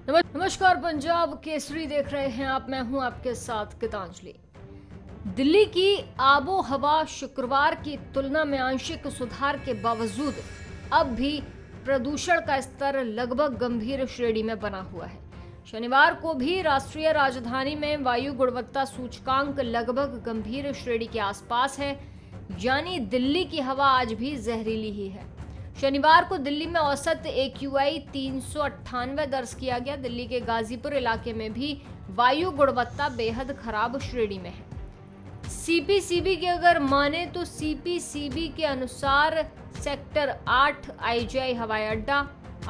नमस्कार, पंजाब केसरी देख रहे हैं आप। मैं हूं आपके साथ गीतांजलि। दिल्ली की आबो हवा शुक्रवार की तुलना में आंशिक सुधार के बावजूद अब भी प्रदूषण का स्तर लगभग गंभीर श्रेणी में बना हुआ है। शनिवार को भी राष्ट्रीय राजधानी में वायु गुणवत्ता सूचकांक लगभग गंभीर श्रेणी के आसपास है, यानी दिल्ली की हवा आज भी जहरीली ही है। शनिवार को दिल्ली में औसत AQI 398 दर्ज किया गया। दिल्ली के गाजीपुर इलाके में भी वायु गुणवत्ता बेहद खराब श्रेणी में है। CPCB की अगर माने तो CPCB के अनुसार सेक्टर 8 IGI हवाई अड्डा,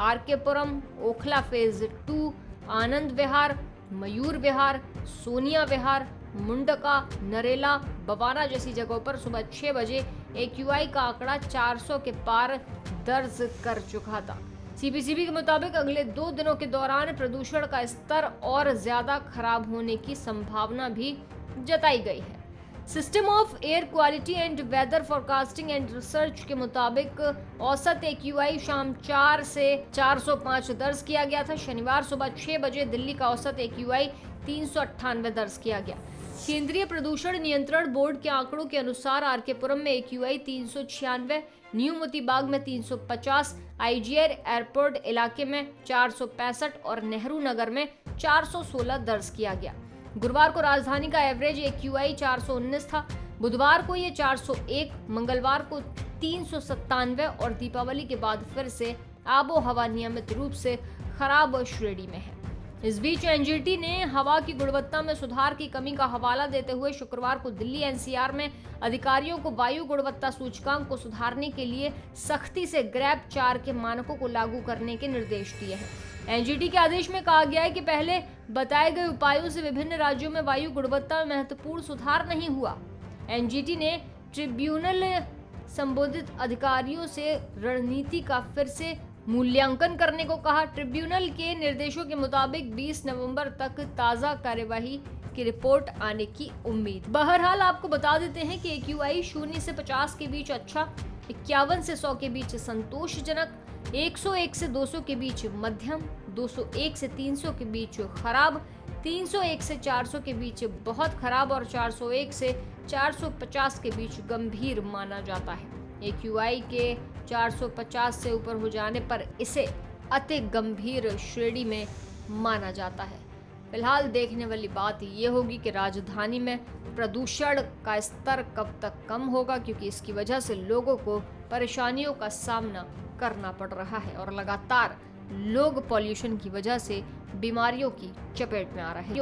RK पुरम, ओखला फेज 2, आनंद विहार, मयूर विहार, सोनिया विहार, मुंडका, नरेला, बवाना जैसी जगहों पर सुबह 6 बजे AQI का आंकड़ा 400 के पार दर्ज कर चुका था। CPCB के मुताबिक अगले 2 दिनों के दौरान प्रदूषण का स्तर और ज्यादा खराब होने की संभावना भी जताई गई है। System of air quality and weather forecasting and research के मुताबिक औसत AQI शाम 4 से 405 दर्ज किया गया था। शनिवार सुबह 6 बजे दिल्ली का औसत AQI 398 दर्ज किया गया। केंद्रीय प्रदूषण नियंत्रण बोर्ड के आंकड़ों के अनुसार RK पुरम में AQI 396, न्यू मोतीबाग में 350, IGI एयरपोर्ट इलाके में 465 और नेहरू नगर में 416 दर्ज किया गया। गुरुवार को राजधानी का एवरेज AQI 419 था। बुधवार को ये 401, मंगलवार को 397 और दीपावली के बाद फिर से आबो हवा नियमित रूप से खराब श्रेणी में है। इस बीच NGT ने हवा की गुणवत्ता में सुधार की कमी का हवाला देते हुए शुक्रवार को दिल्ली NCR में अधिकारियों को वायु गुणवत्ता सूचकांक को सुधारने के लिए सख्ती से ग्रैप 4 के मानकों को लागू करने के निर्देश दिए हैं। NGT के आदेश में कहा गया है कि पहले बताए गए उपायों से विभिन्न राज्यों में वायु गुणवत्ता में महत्वपूर्ण सुधार नहीं हुआ। NGT ने ट्रिब्यूनल संबोधित अधिकारियों से रणनीति का फिर से मूल्यांकन करने को कहा। ट्रिब्यूनल के निर्देशों के मुताबिक 20 नवंबर तक ताजा कार्यवाही की रिपोर्ट आने की उम्मीद। बहरहाल आपको बता देते हैं कि AQI 0 से 50 के बीच अच्छा, 51 से 100 के बीच संतोषजनक, 101 से 200 के बीच मध्यम, 201 से 300 के बीच खराब, 301 से 400 के बीच बहुत खराब और 401 से 450 के बीच गंभीर माना जाता है। AQI के 450 से ऊपर हो जाने पर इसे अति गंभीर श्रेणी में माना जाता है। फिलहाल देखने वाली बात ये होगी कि राजधानी में प्रदूषण का स्तर कब तक कम होगा, क्योंकि इसकी वजह से लोगों को परेशानियों का सामना करना पड़ रहा है और लगातार लोग पॉल्यूशन की वजह से बीमारियों की चपेट में आ रहे हैं।